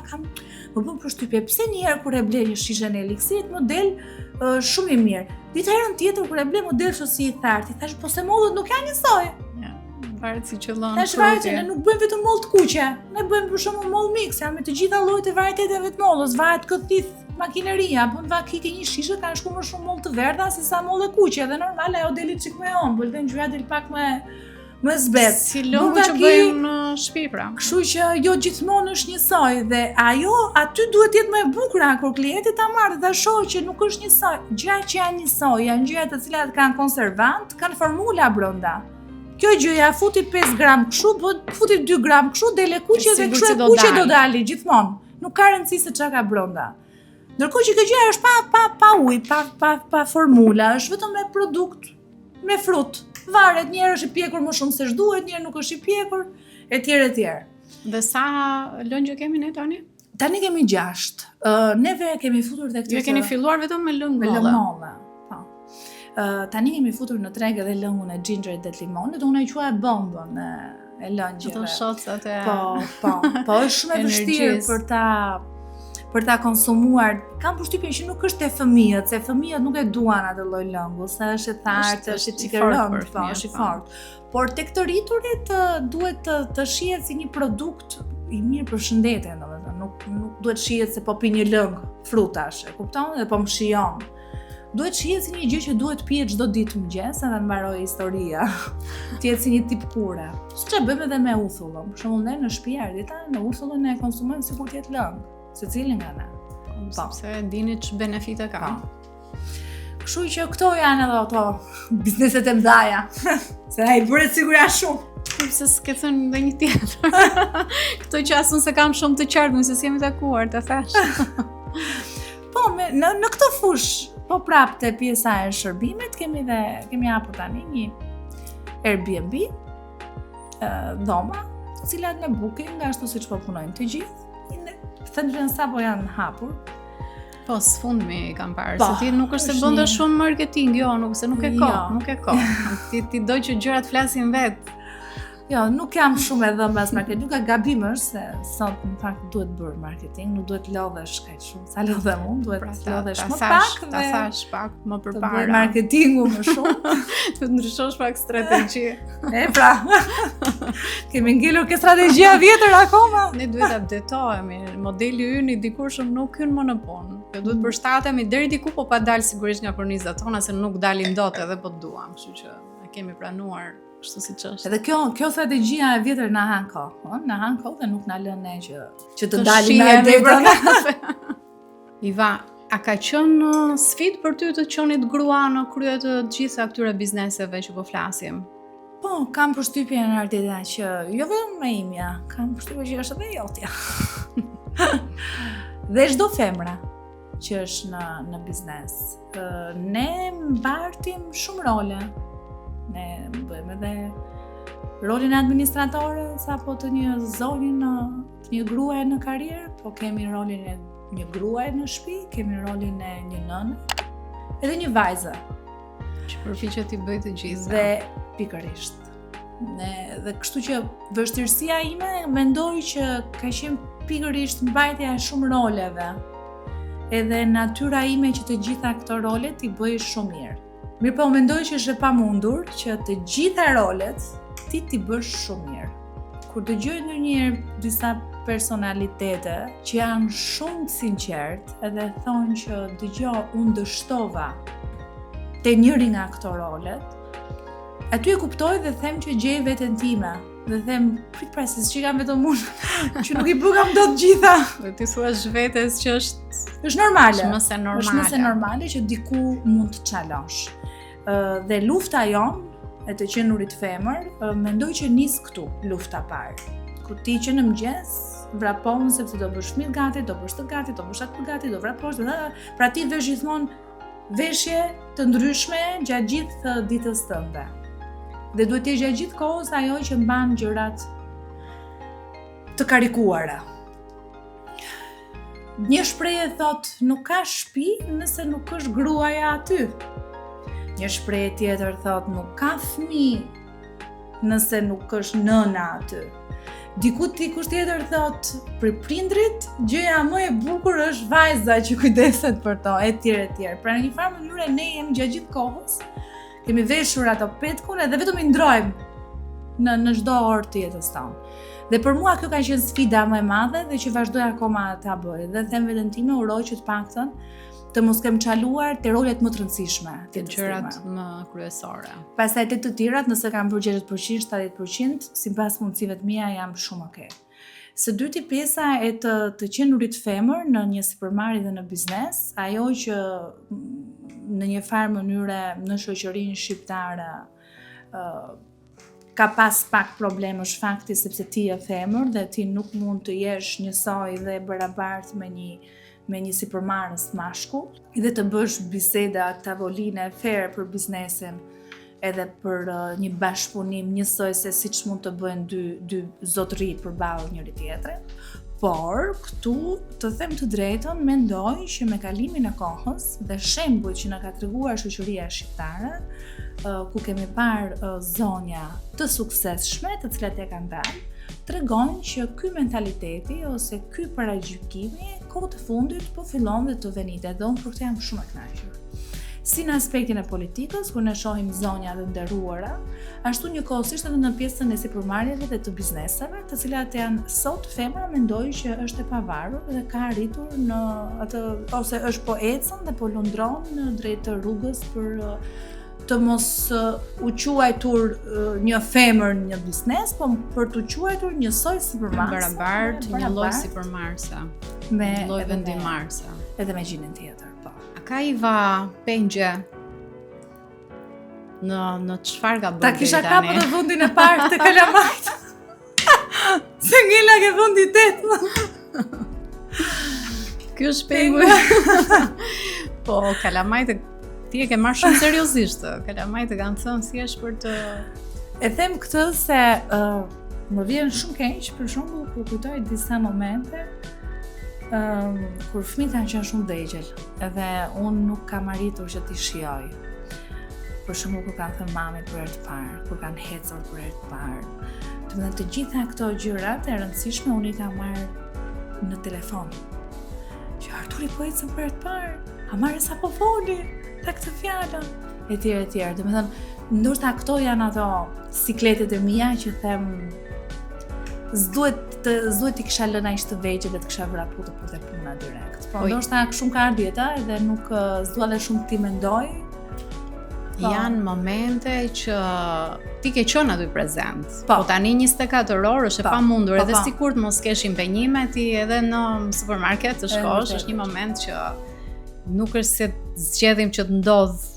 më bën përshtypje, pse një herë kur e ble një shishe në eliksirit më del shumë i mirë. Dita herën tjetër kur e ble më del si i thartë." Thash, "Po se mollët nuk janë njësoj." Ja, varet si qëllon. Tash varet që ne nuk bëjmë vetëm mollë të kuqe. Ne bëjmë për shembull mollë mix, janë me të gjitha llojet e varieteteve të mollës, varet këthith makineria, bën vakike një shishe kanë shku më shumë mollë të verdha se sa mollë kuqe, dhe normal ajo deli çik më ëmbël, dhe ngjyra del pak më zbet. Si logo që bëjmë në shtëpi pra. Kështu që jo gjithmonë është njësoj dhe ajo aty duhet të jetë më e bukur kur klienti ta marrë dhe shohë që nuk është njësoj. Gjërat që janë njësoj janë gjëra të cilat kanë konservant, kanë formula brenda. Kjo gjëja futi 5 gram kështu, futi 2 gram kështu, dele kuqe dhe kështu e kuqe do dali gjithmonë. Nuk ka rëndësi se çka ka brenda. Ndërkohë që kjo gjëja është pa ujë, pa formula, është vetëm me produkt, me frut. Varet, njerë është i pjekur më shumë se ç'duhet, njerë nuk është i pjekur, etj. Dhe sa lëngjë kemi ne tani? Tani kemi 6. Neve kemi futur tek Ju keni filluar vetëm me lëngë molle. Me lëngë molle. Po. Tani kemi futur në treg edhe lëngun e gingerit dhe limonit, unë e quaj bombën e lëngjeve. Ato shocat e Po, është shumë e vështirë për ta konsumuar. Kam përshtypjen që nuk është e fëmijët, se fëmijët nuk e duan atë lloj lëngu, se është e thartë, është e çikerënd, është i fortë. Por tek të rriturit duhet të shihet si një produkt i mirë për shëndetin, domethënë, nuk duhet shihet se po pi një lëng frutash, e kupton? Dhe po më shijon. Duhet shihet si një gjë që duhet pihet çdo ditë mëngjes, edhe mbaroj historia. Të jetë si një tip kure. Siç e bëjmë edhe me uthullën. Për shembull, ne në shtëpi ardhita, në uthullën e konsumojmë sikur të jetë lëng, secili nga ne. Sepse dini që benefite ka. Kështu që këto janë edhe ato bizneset e mdhaja. Se ai bëret sigurisht shumë. Se s'ke thënë dhe një tjetër. Këto që asun se kam shumë të qartë, se s'jemi takuar, të thash. Po, në këtë fush, po prapë te pjesa e shërbimit, kemi hapur tani një Airbnb, dhoma, cilat me booking, ashtu siç po punojnë të gjithë. Thënë sa po janë hapur. Po, s'fundmi kam parë, se ti nuk është se bënda shumë marketing, jo, nuk e ko. Ti do që gjërat flasin vetë. Jo, nuk jam shumë e dhëmbë as marketing, nuk ka gabim është se sot në fakt duhet bërë marketing, nuk duhet lodhesh kaq shumë, sa lodhem unë, duhet lodhesh më pak ta thash pak më përpara. Të bëj marketingu më shumë, të ndryshosh pak strategji. Pra. Kemi ngelur ke strategjia vjetër akoma. Ne duhet ta updatohemi. Modeli ynë i dikurshëm nuk hyn më në punë. Ne duhet përshtatemi deri diku, po pa dalë sigurisht nga kornizat tona se nuk dalim dot edhe po duam, kështu që ne kemi planuar kështu siç është. Edhe kjo strategjia e vjetër na han kohë, na han kohë dhe nuk na lën ne që të dalim me debra. Iva, a ka qenë sfidë për ty të qenit grua në krye të gjitha këtyre bizneseve që po flasim? Po, kam përshtypjen Ardita që jo vetëm me imja, kam përshtypjen që është edhe jotja. Dhe çdo femra që është në biznes, ne mbartim shumë role. Ne bëjmë edhe rolin e administratores apo të një zonin, të një gruaje në karrierë, po kemi rolin e një gruaje në shtëpi, kemi rolin e një nënë, edhe një vajzë. Që përpiqet i bëj të gjitha. Dhe pikërisht. Dhe kështu që vështirësia ime mendoj që ka qenë pikërisht mbajtja e shumë roleve. Edhe natyra ime që të gjitha këto role t'i bëj shumë mirë. Mirë po mendoj që është e pamundur që të gjitha rolet ti t'i bësh shumë mirë. Kur dëgjoj ndonjëherë disa personalitete që janë shumë të sinqert edhe thonë që dëgjoj unë dështova te njëri nga këto rolet, aty e kuptoj dhe them që gjej veten time. Dhe them, prit pra se s'qikam vetëm unë, që nuk i bëgam do të gjitha. Dhe ti thuash vetes që është normale. Është mëse normale që diku mund të çalosh. Dhe lufta jonë e të qenurit femër, mendoj që nis këtu lufta parë. Kur ti që në mëngjes vrapon sepse do bësh fëmijë gati, do bësh të gati, do bësh atë gati, do vraposh, pra ti vesh gjithmonë veshje të ndryshme gjatë gjithë ditës tënde. Dhe duhet të jesh gjatë gjithë kohës ajo që mban gjërat të karikuara. Një shprehje thot, nuk ka shtëpi nëse nuk është gruaja aty. Një shprehje tjetër thot, nuk ka fëmijë nëse nuk është nëna aty. Dikush tjetër thot, për prindrit, gjëja më e bukur është vajza që kujdeset për to, etj. Pra në një farë mënyrë ne jemi gjatë gjithë kohës, kemi veshur ato petkun edhe vetëm i ndrojmë në çdo orë të jetës tonë. Dhe për mua kjo ka qenë sfida më e madhe dhe që vazhdoj akoma ta bëj. Dhe them veten time, uroj që të paktën të mos kem çaluar te rolet më të rëndësishme, te gjërat më kryesore. Pastaj te të tjerat, nëse kam bërë 60%, 70%, sipas mundësive të mia jam shumë okay. Së dyti pjesa e të qenurit femër në një sipërmarrje dhe në biznes, ajo që në një farë mënyre në shoqërinë shqiptare ka pas pak problem është fakti sepse ti je femër dhe ti nuk mund të jesh njësoj dhe barabart me një sipërmarrës mashkull dhe të bësh biseda tavoline fair për biznesin edhe për një bashkëpunim njësoj se siç mund të bëjnë dy zotëri përballë njëri tjetrit. Por këtu të them të drejtën, mendoj që me kalimin e kohës dhe shembujt që na ka treguar shoqëria shqiptare, ku kemi parë zonja të suksesshme, të cilat e kanë dalë, tregojnë që ky mentaliteti ose ky paragjykimi kohët e fundit po fillon dhe të venitet, dhe unë për këtë jam shumë e kënaqur. Si në aspektin e politikës, kur ne shohim zonja të nderuara, ashtu njëkohësisht edhe në pjesën e sipërmarrjeve dhe të bizneseve, të cilat janë sot femra mendoj që është e pavarur dhe ka arritur në atë, ose është po ecën dhe po lundron në drejt rrugës për të mos u quajtur një femër një biznes, po për të quajtur njësoj sipërmarrëse. Barabart, një lloj sipërmarrëse. Me një lloj vendimarrëse. Edhe me gjinën tjetër, po. Ka Iva pengje në çfarë ka bërë? Ta kisha kapur në vendin e parë të kalamajt. Se ngela ke vendi 8. Ky është pengu. Po, kalamajt ti e ke marrë shumë seriozisht. Kalamajt e kanë thënë si është për të... E them këtë se më vjen shumë keq, për shembull, kur kujtoj disa momente kur fëmijët kanë qenë shumë vegjël, edhe unë nuk kam arritur që t'i shijoj. Për shembull, kur kanë thënë mamit për herë të parë, kur kanë hecur për herë të parë. Të gjitha këto gjërat e rëndësishme unë i kam marrë në telefon. Që Arturi po ecën për herë të parë, a marrë sa po foli, ta këtë fjalën, etj. Domethënë, ndoshta këto janë ato sikletet e mia që them s'duhet t'i kisha lënë aq të vegjël dhe të kisha vrapuar për të puna direkt. Po ndoshta shumë ka ardhur jeta edhe nuk s'dua dhe shumë ti mendoj. Janë momente që ti ke qenë aty prezent. Po tani 24 orë është e pamundur, edhe sikur të mos kesh impenjime ti edhe në supermarket të shkosh, është një moment që nuk është se zgjedhim që të ndodh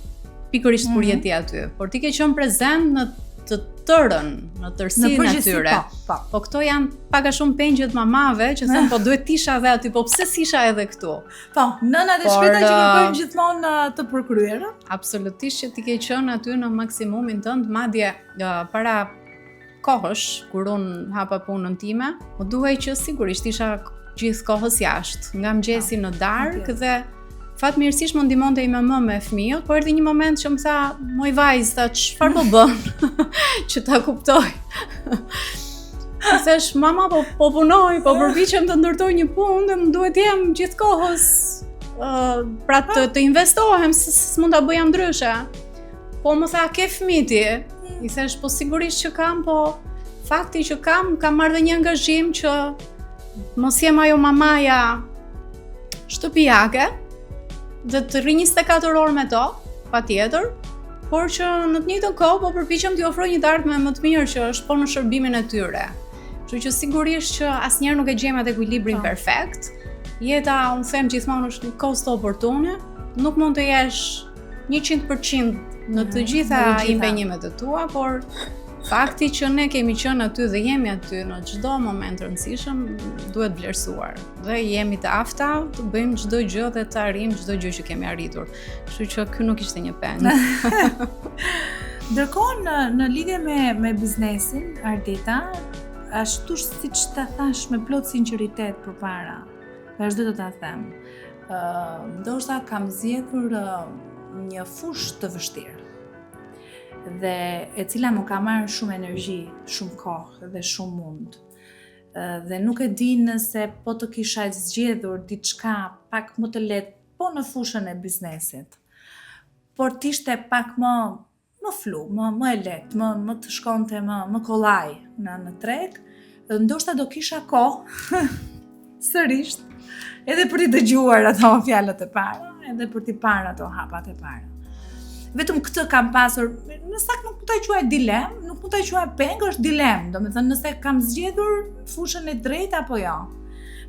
pikërisht kur je ti aty, por ti ke qenë prezent në të tërën, në tërësinë e tyre. Po këto janë pak a shumë pengjet mamave që thënë po duhet t'isha edhe aty, po pse s'isha edhe këtu? Po, nënat e shpejta që kërkojnë gjithmonë të përkryer. Absolutisht që ti ke qenë aty në maksimumin tënd, madje para kohësh kur unë hapa punën time, më duhej që sigurisht isha gjithë kohës jashtë, nga mëngjesi në darkë dhe fatmirësisht më ndihmonte i më me fëmijët, por erdhi një moment që më tha, moj vajzë, ta çfarë po bën? Që ta kuptoj. Thash, mama po punoj, po përpiqem të ndërtoj një punë dhe më duhet jem gjithë kohës pra të investohem, s'mund ta bëja ndryshe. Po më tha, ke fëmijë ti? I thash, po sigurisht që kam, po fakti që kam marrë dhe një angazhim që mos jem ajo mamaja shtëpiake, dhe të rri 24 orë me to, patjetër, por që në të njëjtën kohë po përpiqem t'i ofroj një ardhmë më të mirë që është po në shërbimin e tyre. Kështu që sigurisht që asnjëherë nuk e gjejmë atë ekuilibrin perfekt. Jeta, unë them gjithmonë, është një cost opportune, nuk mund të jesh 100% në të gjitha impenjimet e tua, por fakti që ne kemi qenë aty dhe jemi aty në çdo moment rëndësishëm duhet vlerësuar. Dhe jemi të afta të bëjmë çdo gjë dhe të arrijmë çdo gjë që kemi arritur. Kështu që ky nuk ishte një peng. Ndërkohë në lidhje me biznesin, Ardita, ashtu siç ta thash me plot sinqeritet përpara, vazhdo të ta them. Ndoshta kam zgjedhur një fushë të vështirë, dhe e cila më ka marrë shumë energji, shumë kohë dhe shumë mund. Dhe nuk e di nëse po të kisha zgjedhur diçka pak më të lehtë, po në fushën e biznesit, por t'ishte pak më flu, më e lehtë, më të shkonte më kollaj në treg, ndoshta do kisha kohë sërish edhe për t'i dëgjuar ato fjalët e para, edhe për t'i parë ato hapat e para. Vetëm këtë kam pasur, në sakt nuk mund ta quaj dilem, nuk mund ta quaj peng, është dilem, domethënë nëse kam zgjedhur fushën e drejtë apo jo.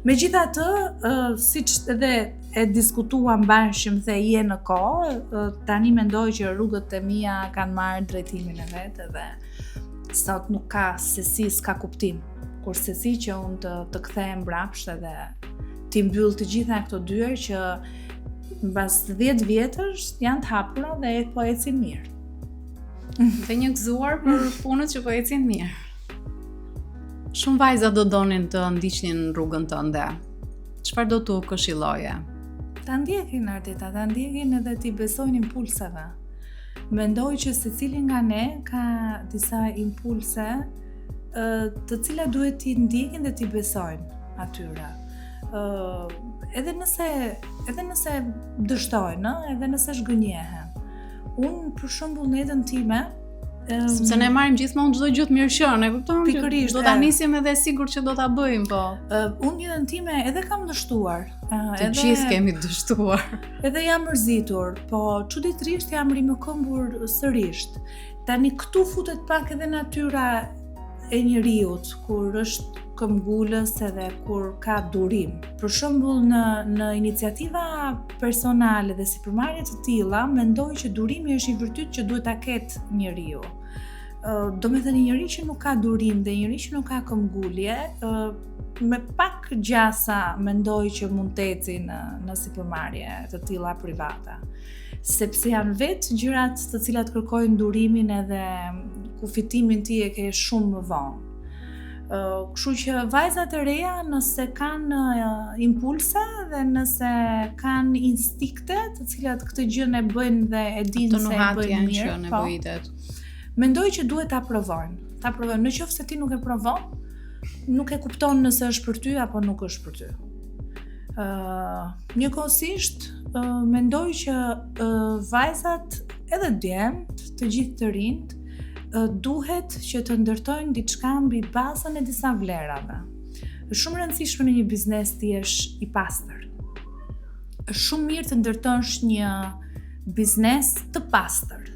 Megjithatë, siç edhe e diskutuam bashkë dhe je në kohë, tani mendoj që rrugët e mia kanë marrë drejtimin e vet dhe sot nuk ka sesi s'ka kuptim. Kur sesi që unë të kthehem mbrapsht edhe ti mbyll të gjitha këto dyert që mbas 10 vjetësh janë të hapura dhe po ecin mirë. Dhe një gëzuar për punët që po ecin mirë. Shumë vajza do donin të ndiqnin rrugën tënde. Çfarë do t'u këshilloje? Ta ndjekin Ardita, ta ndjekin edhe t'i besojnë impulseve. Mendoj që secili nga ne ka disa impulse të cilat duhet t'i ndjekin dhe t'i besojnë atyre. Edhe nëse dështojnë, edhe nëse shgënjehen. Unë për shembull në jetën time, sepse ne marrim gjithmonë çdo gjë të mirëshën, e kupton? Pikërisht, do ta nisim edhe sigurt që do ta bëjmë, po. Unë jetën time edhe kam dështuar. Të gjithë kemi dështuar. Edhe jam mërzitur, po çuditërisht jam rimëkëmbur sërish. Tani këtu futet pak edhe natyra e njeriut, kur është këmbgulës edhe kur ka durim. Për shembull në iniciativa personale dhe sipërmarrje të tilla, mendoj që durimi është një virtyt që duhet ta ketë njeriu. Do me thënë njeri që nuk ka durim dhe njeri që nuk ka këmbgulje, me pak gjasa mendoj që mund të eci në sipërmarrje të tilla private. Sepse janë vetë gjërat të cilat kërkojnë durimin edhe kufitimin ti e ke shumë më vonë. Kështu që vajzat e reja nëse kanë impulse dhe nëse kanë instikte të cilat këtë gjë e bëjnë dhe e dinë se e bëjnë mirë, mendoj që duhet ta provojnë. Në qoftë se ti nuk e provon, nuk e kupton nëse është për ty apo nuk është për ty. Njëkohësisht mendoj që vajzat edhe djemt, të gjithë të rinjt, duhet që të ndërtojnë diçka mbi bazën e disa vlerave. Është shumë rëndësishme në një biznes të jesh i pastër. Është shumë mirë të ndërtosh një biznes të pastër.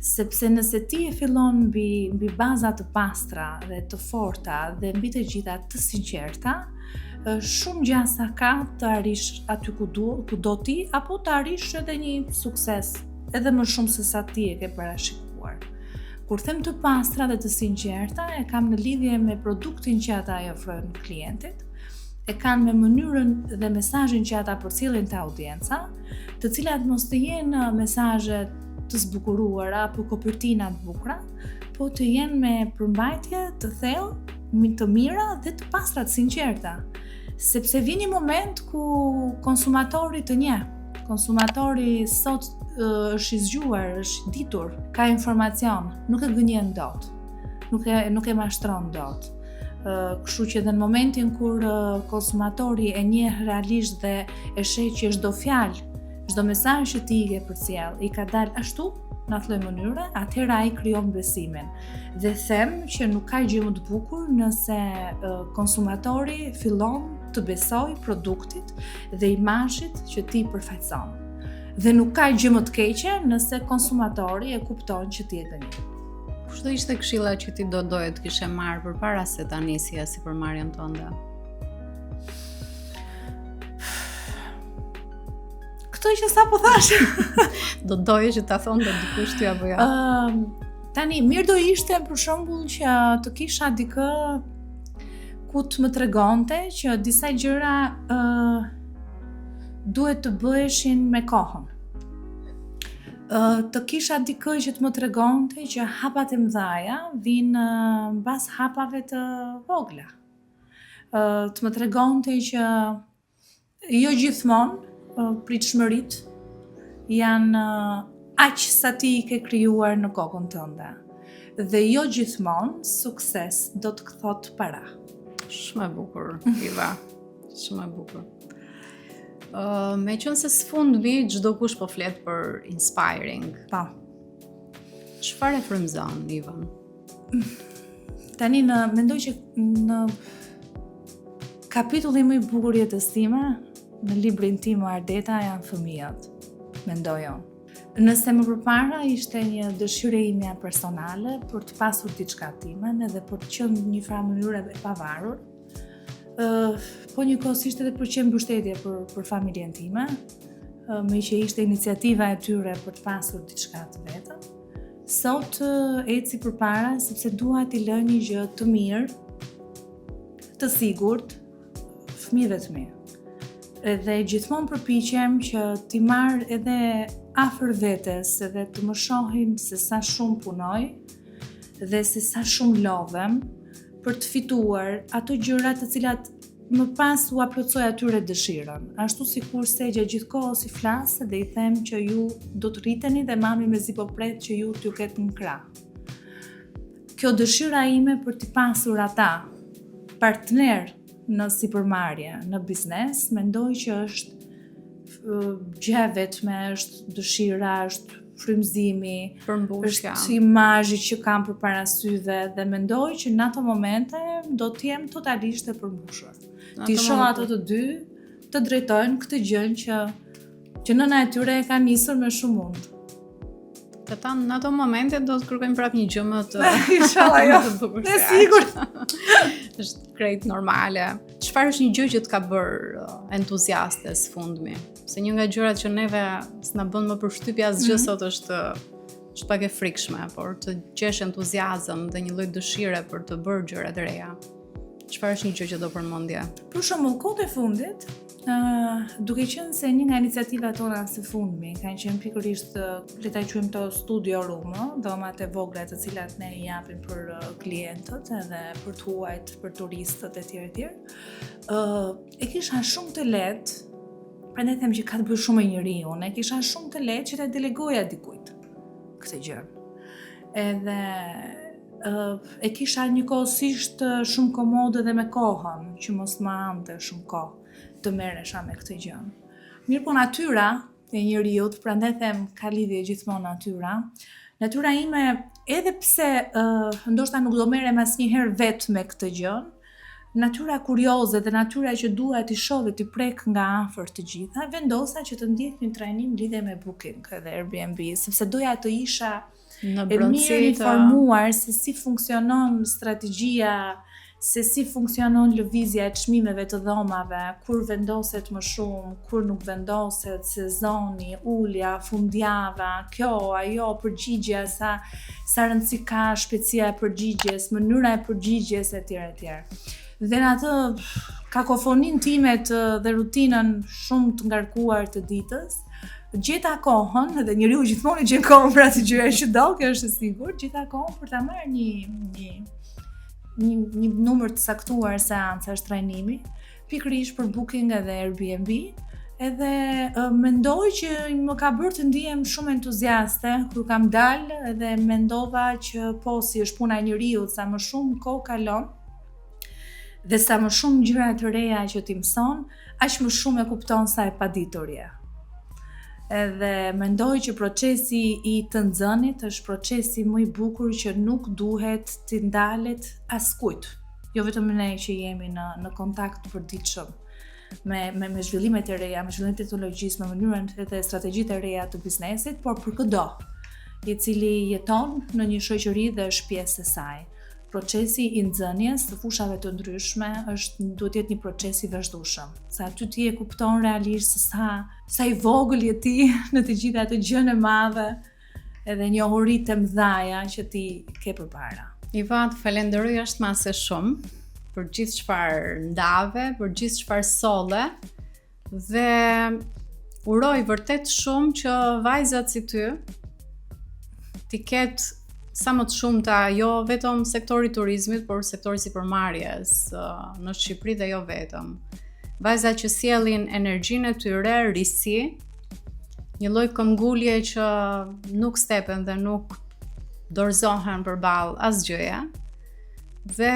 Sepse nëse ti e fillon mbi baza të pastra dhe të forta dhe mbi të gjitha të sinqerta, shumë gjasa ka të arrish aty ku do ti, apo të arrish edhe një sukses, edhe më shumë se sa ti e ke parashikuar. Kur them të pastra dhe të sinqerta, e kam në lidhje me produktin që ata i ofrojnë klientit, e kanë me mënyrën dhe mesazhin që ata përcjellin te audienca, të cilat mos të jenë mesazhe të zbukuruara apo kopertina të bukura, po të jenë me përmbajtje të thellë, të mira dhe të pastra, të sinqerta. Sepse vjen një moment ku konsumatori të njeh. Konsumatori sot është i zgjuar, është i ditur, ka informacion, nuk e gënjen dot, nuk e mashtron dot. Kështu që edhe në momentin kur konsumatori e njeh realisht dhe e sheh që çdo fjalë, çdo mesazh që ti i ke përcjell, i ka dalë ashtu në atë lloj mënyre, atëherë ai krijon besimin. Dhe them që nuk ka gjë më të bukur nëse konsumatori fillon të besojë produktit dhe imazhit që ti përfaqëson. Dhe nuk ka gjë më të keqe nëse konsumatori e kupton që ti e gënjen. Kush do ishte këshilla që ti doje të kishe marrë përpara se ta nisja sipërmarrjen tënde? Këto që sa po thash. Do doje që ta thonte dikush ty apo jo? Tani mirë do ishte për shembull që të kisha dikë ku të më tregonte që disa gjëra duhet të bëheshin me kohën. Të kisha dikë që të më tregonte që hapat e mëdha vinë mbas hapave të vogla. Të më tregonte që jo gjithmonë pritshmëritë janë aq sa ti i ke krijuar në kokën tënde. Dhe jo gjithmonë sukses do të këthot para. Shumë e bukur, Iva. Shumë e bukur. Me qënë se s'fundmi, çdo kush po flet për inspiring. Pa. Çfarë e frymëzon, Iva? Tani mendoj që në kapitulli më i bukur i jetës time, në librin tim Ardeta, janë fëmijët, mendoj unë. Nëse më përpara ishte një dëshirë imja personale për të pasur diçka timen edhe për të qenë në një farë mënyrë e pavarur, po njëkohësisht edhe për të qenë mbështetje për familjen time, me që ishte iniciativa e tyre për të pasur diçka të vetëm. Sot eci përpara sepse dua t'i lë një gjë të mirë, të sigurt, fëmijëve të mi. Edhe gjithmonë përpiqem që t'i marr edhe afër vetes edhe të më shohin se sa shumë punoj dhe se sa shumë lodhem për të fituar ato gjëra të cilat më pas u plotësoj atyre dëshirën. Ashtu sikurse gjatë gjithë kohës i flas dhe i them që ju do të rriteni dhe mami mezi po pret që ju t'ju ketë në krah. Kjo dëshira ime për t'i pasur ata partner në sipërmarrje, në biznes, mendoj që është gjë vetme, është dëshira, është frymëzimi, është imazhi që kam përpara syve dhe mendoj që në ato momente do të jem totalisht e përmbushur. Ti shoh ato të dy të drejtojnë këtë gjën që nëna e tyre e ka nisur me shumë mund. Ata në ato momente do të kërkojnë prapë një gjë më të inshallah jo. Në sigurt. Është krejt normale. Çfarë është një gjë që të ka bërë entuziaste së fundmi? Se një nga gjërat që neve s'na bën më përshtypje asgjë sot është pak e frikshme, por të gjesh entuziazëm dhe një lloj dëshire për të bërë gjëra të reja. Çfarë është një gjë që do përmendje? Për shembull, kohët e fundit, duke qenë se një nga iniciativat tona së fundmi kanë qenë pikërisht le ta quajmë to studio room, dhomat e vogla të cilat ne i japim për klientët edhe për të huajt, për turistët e tjerë. E kisha shumë të lehtë, prandaj them që ka të bëjë shumë me njeriu, ne kisha shumë të lehtë që ta delegoja dikujt këtë gjë. Edhe e kisha njëkohësisht shumë komode dhe me kohën, që mos më hante shumë kohë të merresha me këtë gjë. Mirë po natyra e njeriut, prandaj them ka lidhje gjithmonë natyra. Natyra ime, edhe pse ndoshta nuk do merrem asnjëherë vetë me këtë gjë, natyra kurioze dhe natyra që dua t'i shoh dhe t'i prek nga afër të gjitha, vendosa që të ndjek një trajnim lidhje me Booking dhe Airbnb, sepse doja të isha në mirë informuar se si funksionon strategjia, se si funksionon lëvizja e çmimeve të dhomave, kur vendoset më shumë, kur nuk vendoset, sezoni, ulja, fundjava, kjo, ajo, përgjigjja, sa rëndësi ka shpejtësia e përgjigjes, mënyra e përgjigjes etj. Dhe në atë kakofonin timet dhe rutinën shumë të ngarkuar të ditës, gjeta kohën, dhe njeriu gjithmonë gjen kohën për atë gjë që do, kjo është e sigurt, gjeta kohën për ta marrë një numër të saktuar seancash trajnimi, pikërisht për Booking edhe Airbnb, edhe mendoj që më ka bërë të ndihem shumë entuziaste kur kam dalë edhe mendova që po si është puna e njeriu, sa më shumë kohë kalon dhe sa më shumë gjëra të reja që ti mëson, aq më shumë e kupton sa e paditurje. Edhe mendoj që procesi i të nxënit është procesi më i bukur që nuk duhet t'i ndalet askujt. Jo vetëm ne që jemi në kontakt përditshëm me zhvillimet e reja, me zhvillimet e teknologjisë, me mënyrën dhe strategjitë e reja të biznesit, por për çdo i cili jeton në një shoqëri dhe është pjesë e saj. Procesi i nxënjes të fushave të ndryshme duhet jetë një proces i vazhdueshëm. Sa aty ti e kupton realisht se sa i vogël je ti në të gjitha ato gjëra e madhe edhe njohuritë të mëdha që ti ke përpara. Iva, të falenderoj ashtëmase shumë për gjithë çfarë ndave, për gjithë çfarë solle dhe uroj vërtet shumë që vajzat si ty t'i ketë sa më të shumta, jo vetëm sektori turizmit, por sektori sipërmarrjes në Shqipëri dhe jo vetëm. Vajza që sjellin energjinë e tyre, risi, një lloj këmbgulje që nuk stepen dhe nuk dorëzohen përballë asgjëje. Dhe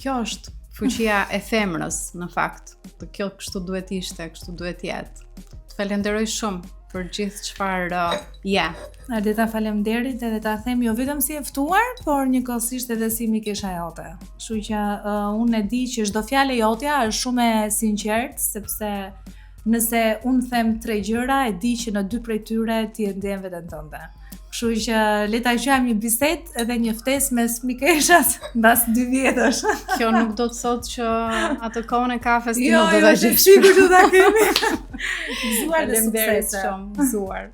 kjo është fuqia e femrës në fakt. Kjo kështu duhet ishte, kështu duhet jetë. Të falenderoj shumë për gjithë çfarë Dhe ta faleminderit edhe ta them jo vetëm si e ftuar, por njëkohësisht edhe si mikesha jote. Kështu që unë e di që çdo fjalë jotja është shumë e sinqertë, sepse nëse unë them 3 gjëra, e di që në 2 prej tyre ti e ndjen veten tënde. Kështu që le ta quajmë një bisedë edhe një ftesë mes mikeshas mbas 2 vjetësh. Kjo nuk do të thotë që atë kohën e kafes ti nuk do ta gjesh. Jo, sigurt do ta kemi. Gëzuar dhe Faleminderit suksese. Shumë, gëzuar.